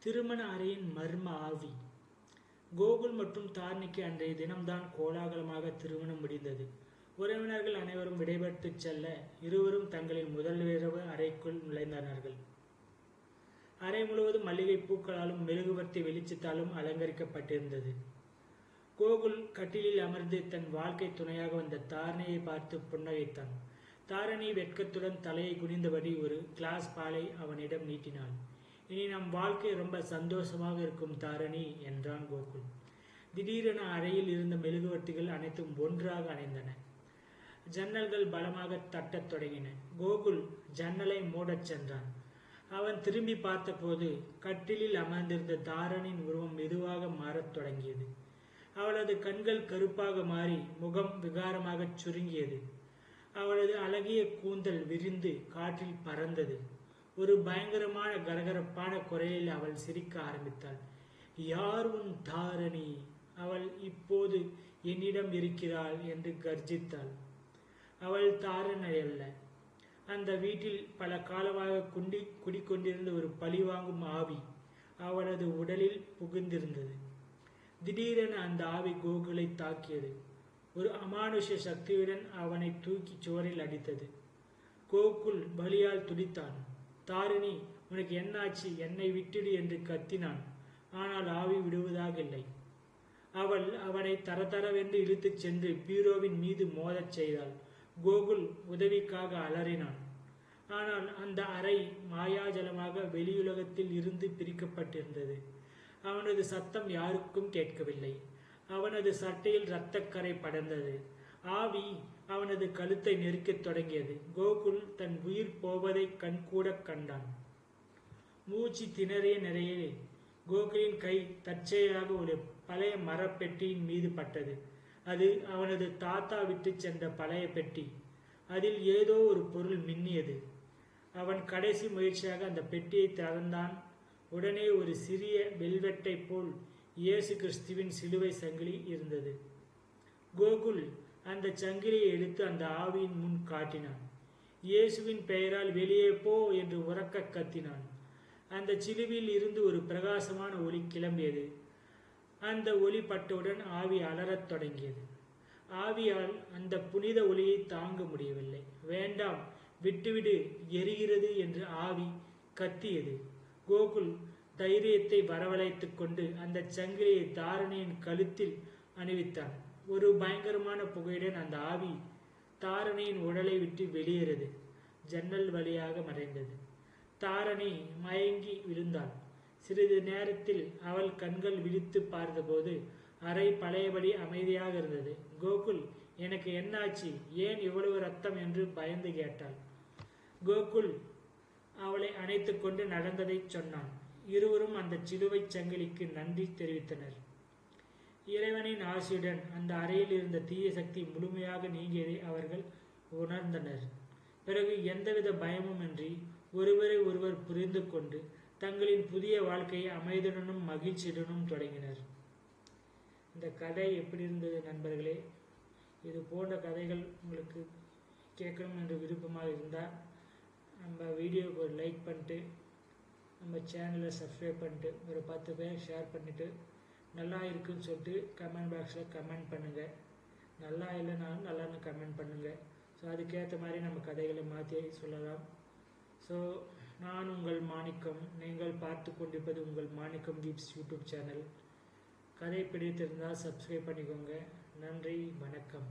திருமண அறையின் மர்ம ஆவி. கோகுல் மற்றும் தார்னிக்கு அன்றைய தினம்தான் கோலாகலமாக திருமணம் முடிந்தது. உறவினர்கள் அனைவரும் விடைபெற்று செல்ல இருவரும் தங்களின் முதல் இரவு அறைக்குள் நுழைந்தனர்கள். அறை முழுவதும் மல்லிகை பூக்களாலும் மெழுகுவர்த்தி வெளிச்சத்தாலும் அலங்கரிக்கப்பட்டிருந்தது. கோகுல் கட்டிலில் அமர்ந்து தன் வாழ்க்கை துணையாக வந்த தாரணியை பார்த்து புன்னகைத்தான். தாரணி வெட்கத்துடன் தலையை குனிந்தபடி ஒரு கிளாஸ் பாலை அவனிடம் நீட்டினாள். இனி நம் வாழ்க்கை ரொம்ப சந்தோஷமாக இருக்கும் தாரணி, என்றான் கோகுல். திடீரென அறையில் இருந்த மெழுகுவர்த்திகள் அனைத்தும் ஒன்றாக அணைந்தன. ஜன்னல்கள் பலமாக தட்டத் தொடங்கின. கோகுல் ஜன்னலை மூடச் சென்றான். அவன் திரும்பி பார்த்தபோது கட்டிலில் அமர்ந்திருந்த தாரணியின் உருவம் மெதுவாக மாறத் தொடங்கியது. அவளது கண்கள் கருப்பாக மாறி முகம் விகாரமாக சுருங்கியது. அவளது அழகிய கூந்தல் விரிந்து காற்றில் பறந்தது. ஒரு பயங்கரமான கரகரப்பான குரலில் அவள் சிரிக்க ஆரம்பித்தாள். யார் உன் தாரணி? அவள் இப்போது என்னிடம் இருக்கிறாள் என்று கர்ஜித்தாள். அவள் தாரணி அல்ல. அந்த வீட்டில் பல காலமாக குடிக்கொண்டிருந்த ஒரு பழிவாங்கும் ஆவி அவளது உடலில் புகுந்திருந்தது. திடீரென அந்த ஆவி கோகுலை தாக்கியது. ஒரு அமானுஷ சக்தியுடன் அவனை தூக்கி சுவரில் அடித்தது. கோகுல் வலியால் துடித்தான். தாரிணி, உனக்கு என்னாச்சு? என்னை விட்டுடு என்று கத்தினான். ஆனால் ஆவி விடுவதாக இல்லை. அவள் அவனை தரதரவென்று இழுத்துச் சென்று பீரோவின் மீது மோதச் செய்தாள். கோகுல் உதவிக்காக அலறினான். ஆனால் அந்த அறை மாயாஜலமாக வெளியுலகத்தில் இருந்து பிரிக்கப்பட்டிருந்தது. அவனது சத்தம் யாருக்கும் கேட்கவில்லை. அவனது சட்டையில் இரத்தக்கரை படர்ந்தது. ஆவி அவனது கழுத்தை நெருக்கத் தொடங்கியது. கோகுல் தன் உயிர் போவதை கண்கூட கண்டான். மூச்சு திணறிய நிலையில் கோகுலின் கை தற்செயலாக ஒரு பழைய மரப்பெட்டியின் மீது பட்டது. அது அவனது தாத்தா விட்டு சென்ற பழைய பெட்டி. அதில் ஏதோ ஒரு பொருள் மின்னியது. அவன் கடைசி முயற்சியாக அந்த பெட்டியை திறந்தான். உடனே ஒரு சிறிய வெல்வெட்டை போல் இயேசு கிறிஸ்துவின் சிலுவை சங்கிலி இருந்தது. கோகுல் அந்த சங்கிலியை எடுத்து அந்த ஆவியின் முன் காட்டினான். இயேசுவின் பெயரால் வெளியே போ என்று உரக்க கத்தினான். அந்த சிலுவையில் இருந்து ஒரு பிரகாசமான ஒளி கிளம்பியது. அந்த ஒளி பட்டவுடன் ஆவி அலறத் தொடங்கியது. ஆவியால் அந்த புனித ஒளியை தாங்க முடியவில்லை. வேண்டாம், விட்டுவிடு, எரிகிறது என்று ஆவி கத்தியது. கோகுல் தைரியத்தை வரவழைத்துக் கொண்டு அந்த சங்கிலியை தாரணியின் கழுத்தில் அணிவித்தான். ஒரு பயங்கரமான புகையுடன் அந்த ஆவி தாரணியின் உடலை விட்டு வெளியேறது ஜன்னல் வழியாக மறைந்தது. தாரணி மயங்கி விழுந்தாள். சிறிது நேரத்தில் அவள் கண்கள் விழித்து பார்த்தபோது அறை பழையபடி அமைதியாக இருந்தது. கோகுல், எனக்கு என்னாச்சு? ஏன் இவ்வளவு ரத்தம் என்று பயந்து கேட்டாள். கோகுல் அவளை அணைத்து கொண்டு நடந்ததை சொன்னான். இருவரும் அந்த சிலுவை சங்கிலிக்கு நன்றி தெரிவித்தனர். இறைவனின் ஆசியுடன் அந்த அறையில் இருந்த தீய சக்தி முழுமையாக நீங்கியதை அவர்கள் உணர்ந்தனர். பிறகு எந்தவித பயமுமின்றி ஒருவரை ஒருவர் புரிந்து கொண்டு தங்களின் புதிய வாழ்க்கையை அமைதியுடனும் மகிழ்ச்சியுடனும் தொடங்கினர். இந்த கதை எப்படி இருந்தது நண்பர்களே? இது போன்ற கதைகள் உங்களுக்கு கேட்கணும் என்று விருப்பமாக இருந்தால் நம்ம வீடியோவுக்கு ஒரு லைக் பண்ணிட்டு நம்ம சேனலை சப்ஸ்கிரைப் பண்ணிட்டு ஒரு 10 பேர் ஷேர் பண்ணிவிட்டு நல்லா இருக்குன்னு சொல்லிட்டு கமெண்ட் பாக்ஸில் கமெண்ட் பண்ணுங்கள். நல்லா இல்லைனாலும் நல்லான்னு கமெண்ட் பண்ணுங்கள். ஸோ அதுக்கேற்ற மாதிரி நம்ம கதைகளை மாற்றி சொல்லலாம். ஸோ நான் உங்கள் மாணிக்கம். நீங்கள் பார்த்து கொண்டிருப்பது உங்கள் மாணிக்கம் வீப்ஸ் யூடியூப் சேனல். கதை பிடித்திருந்தால் சப்ஸ்கிரைப் பண்ணிக்கோங்க. நன்றி, வணக்கம்.